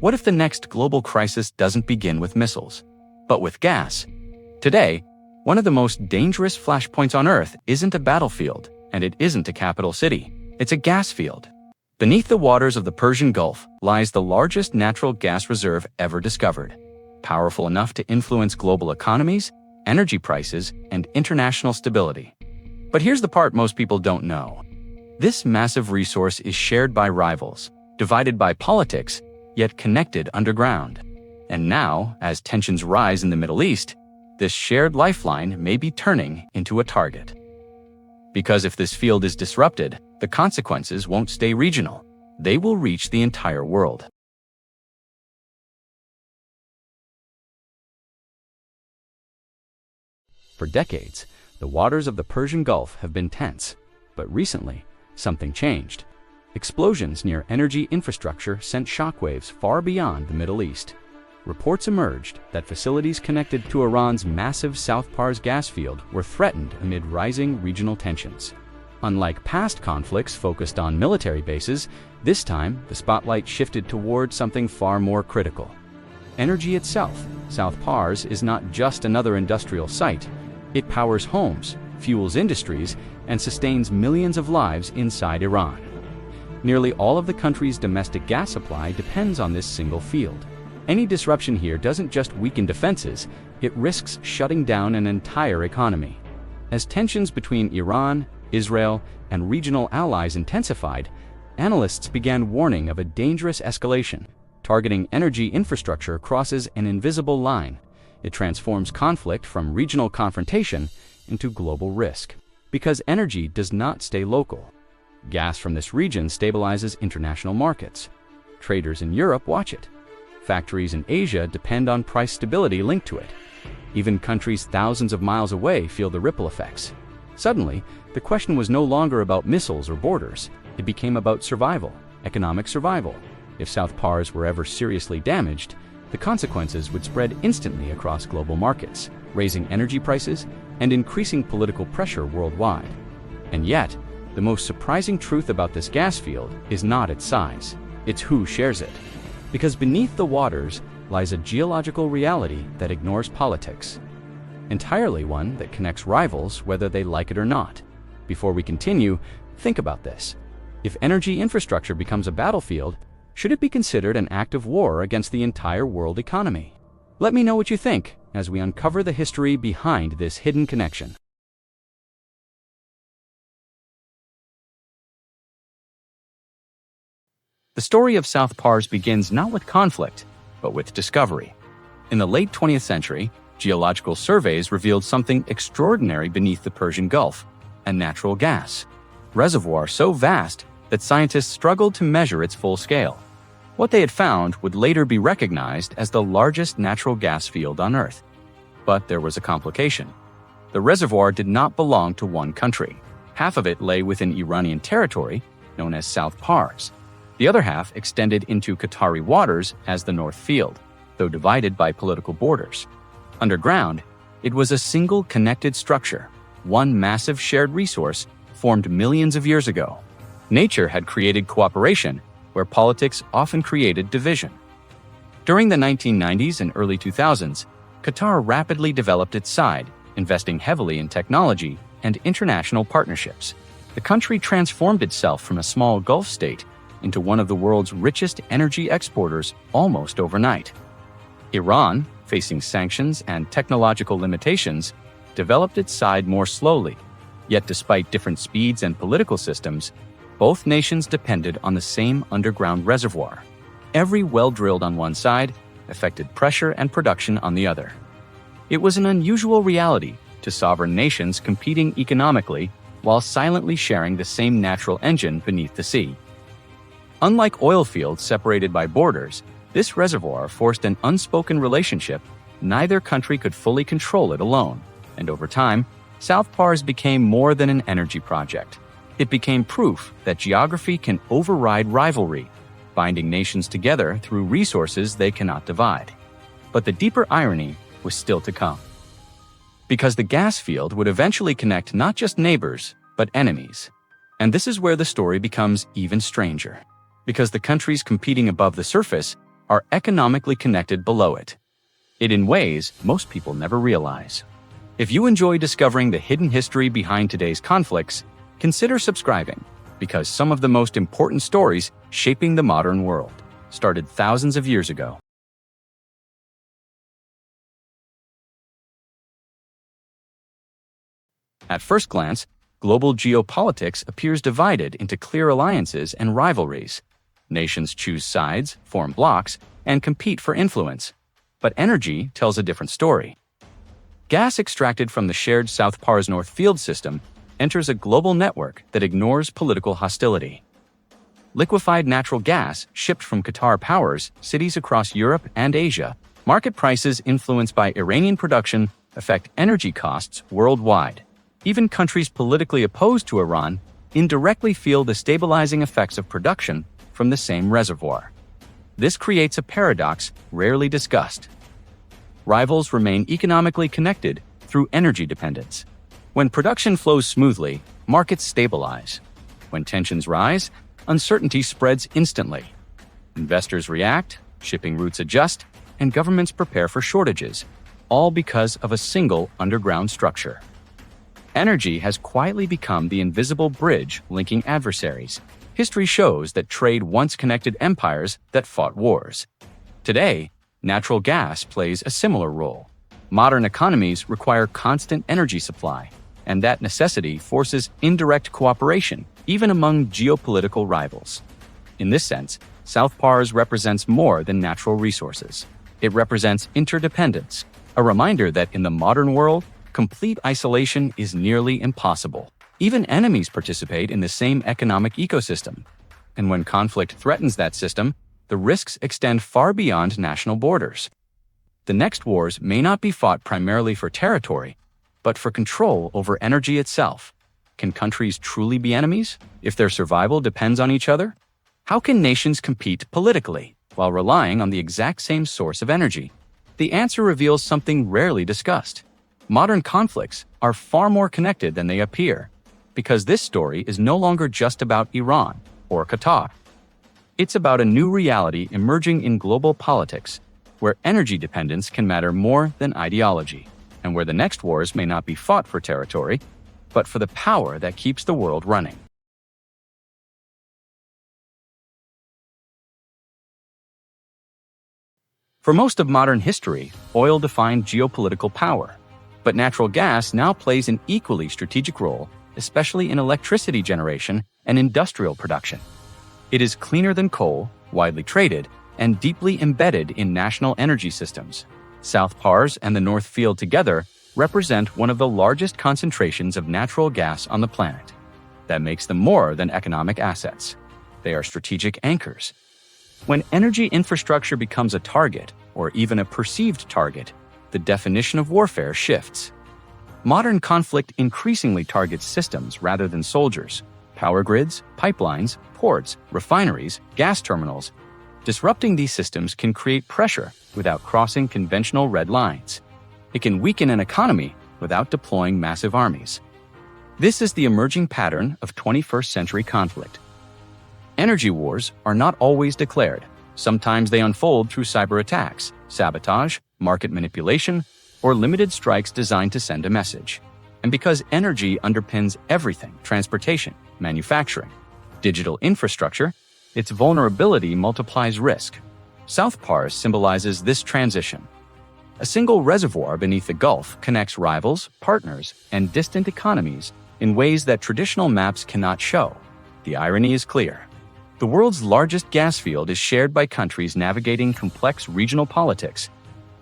What if the next global crisis doesn't begin with missiles, but with gas? Today, one of the most dangerous flashpoints on Earth isn't a battlefield, and it isn't a capital city. It's a gas field. Beneath the waters of the Persian Gulf lies the largest natural gas reserve ever discovered, powerful enough to influence global economies, energy prices, and international stability. But here's the part most people don't know. This massive resource is shared by rivals, divided by politics, yet connected underground. And now, as tensions rise in the Middle East, this shared lifeline may be turning into a target. Because if this field is disrupted, the consequences won't stay regional. They will reach the entire world. For decades, the waters of the Persian Gulf have been tense, but recently, something changed. Explosions near energy infrastructure sent shockwaves far beyond the Middle East. Reports emerged that facilities connected to Iran's massive South Pars gas field were threatened amid rising regional tensions. Unlike past conflicts focused on military bases, this time the spotlight shifted toward something far more critical. Energy itself. South Pars is not just another industrial site. It powers homes, fuels industries, and sustains millions of lives inside Iran. Nearly all of the country's domestic gas supply depends on this single field. Any disruption here doesn't just weaken defenses, it risks shutting down an entire economy. As tensions between Iran, Israel, and regional allies intensified, analysts began warning of a dangerous escalation. Targeting energy infrastructure crosses an invisible line. It transforms conflict from regional confrontation into global risk. Because energy does not stay local. Gas from this region stabilizes international markets. Traders in Europe watch it. Factories in Asia depend on price stability linked to it. Even countries thousands of miles away feel the ripple effects. Suddenly, the question was no longer about missiles or borders. It became about survival, economic survival. If South Pars were ever seriously damaged, the consequences would spread instantly across global markets, raising energy prices and increasing political pressure worldwide. And yet, the most surprising truth about this gas field is not its size, it's who shares it. Because beneath the waters lies a geological reality that ignores politics. Entirely one that connects rivals whether they like it or not. Before we continue, think about this. If energy infrastructure becomes a battlefield, should it be considered an act of war against the entire world economy? Let me know what you think as we uncover the history behind this hidden connection. The story of South Pars begins not with conflict, but with discovery. In the late 20th century, geological surveys revealed something extraordinary beneath the Persian Gulf, a natural gas reservoir so vast that scientists struggled to measure its full scale. What they had found would later be recognized as the largest natural gas field on Earth. But there was a complication. The reservoir did not belong to one country. Half of it lay within Iranian territory, known as South Pars. The other half extended into Qatari waters as the North Field, though divided by political borders. Underground, it was a single connected structure, one massive shared resource formed millions of years ago. Nature had created cooperation, where politics often created division. During the 1990s and early 2000s, Qatar rapidly developed its side, investing heavily in technology and international partnerships. The country transformed itself from a small Gulf state into one of the world's richest energy exporters almost overnight. Iran, facing sanctions and technological limitations, developed its side more slowly. Yet despite different speeds and political systems, both nations depended on the same underground reservoir. Every well drilled on one side affected pressure and production on the other. It was an unusual reality to sovereign nations competing economically while silently sharing the same natural engine beneath the sea. Unlike oil fields separated by borders, this reservoir forced an unspoken relationship. Neither country could fully control it alone, and over time, South Pars became more than an energy project. It became proof that geography can override rivalry, binding nations together through resources they cannot divide. But the deeper irony was still to come. Because the gas field would eventually connect not just neighbors, but enemies. And this is where the story becomes even stranger. Because the countries competing above the surface are economically connected below it. In ways most people never realize. If you enjoy discovering the hidden history behind today's conflicts, consider subscribing, because some of the most important stories shaping the modern world started thousands of years ago. At first glance, global geopolitics appears divided into clear alliances and rivalries. Nations choose sides, form blocs, and compete for influence. But energy tells a different story. Gas extracted from the shared South Pars North Field system enters a global network that ignores political hostility. Liquefied natural gas shipped from Qatar powers cities across Europe and Asia. Market prices influenced by Iranian production affect energy costs worldwide. Even countries politically opposed to Iran indirectly feel the stabilizing effects of production from the same reservoir. This creates a paradox rarely discussed. Rivals remain economically connected through energy dependence. When production flows smoothly, markets stabilize. When tensions rise, uncertainty spreads instantly. Investors react, shipping routes adjust, and governments prepare for shortages, all because of a single underground structure. Energy has quietly become the invisible bridge linking adversaries. History shows that trade once connected empires that fought wars. Today, natural gas plays a similar role. Modern economies require constant energy supply, and that necessity forces indirect cooperation, even among geopolitical rivals. In this sense, South Pars represents more than natural resources. It represents interdependence, a reminder that in the modern world, complete isolation is nearly impossible. Even enemies participate in the same economic ecosystem. And when conflict threatens that system, the risks extend far beyond national borders. The next wars may not be fought primarily for territory, but for control over energy itself. Can countries truly be enemies if their survival depends on each other? How can nations compete politically while relying on the exact same source of energy? The answer reveals something rarely discussed. Modern conflicts are far more connected than they appear, because this story is no longer just about Iran or Qatar. It's about a new reality emerging in global politics, where energy dependence can matter more than ideology, and where the next wars may not be fought for territory, but for the power that keeps the world running. For most of modern history, oil defined geopolitical power, but natural gas now plays an equally strategic role, especially in electricity generation and industrial production. It is cleaner than coal, widely traded, and deeply embedded in national energy systems. South Pars and the North Field together represent one of the largest concentrations of natural gas on the planet. That makes them more than economic assets. They are strategic anchors. When energy infrastructure becomes a target, or even a perceived target, the definition of warfare shifts. Modern conflict increasingly targets systems rather than soldiers. Power grids, pipelines, ports, refineries, gas terminals. Disrupting these systems can create pressure without crossing conventional red lines. It can weaken an economy without deploying massive armies. This is the emerging pattern of 21st century conflict. Energy wars are not always declared. Sometimes they unfold through cyber attacks, sabotage, market manipulation, or limited strikes designed to send a message. And because energy underpins everything, transportation, manufacturing, digital infrastructure, its vulnerability multiplies risk. South Pars symbolizes this transition. A single reservoir beneath the Gulf connects rivals, partners, and distant economies in ways that traditional maps cannot show. The irony is clear. The world's largest gas field is shared by countries navigating complex regional politics.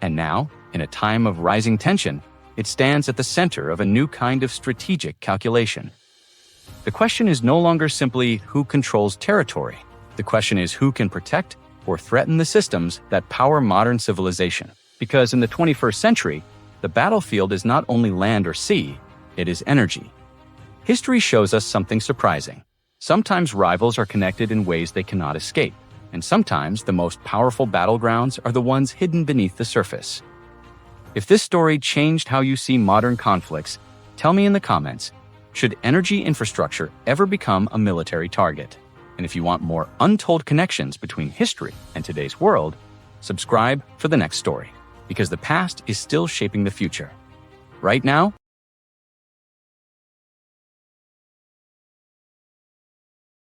And now, in a time of rising tension, it stands at the center of a new kind of strategic calculation. The question is no longer simply who controls territory. The question is who can protect or threaten the systems that power modern civilization. Because in the 21st century, the battlefield is not only land or sea, it is energy. History shows us something surprising. Sometimes rivals are connected in ways they cannot escape, and sometimes the most powerful battlegrounds are the ones hidden beneath the surface. If this story changed how you see modern conflicts, tell me in the comments. Should energy infrastructure ever become a military target? And if you want more untold connections between history and today's world, Subscribe for the next story, because the past is still shaping the future. Right now,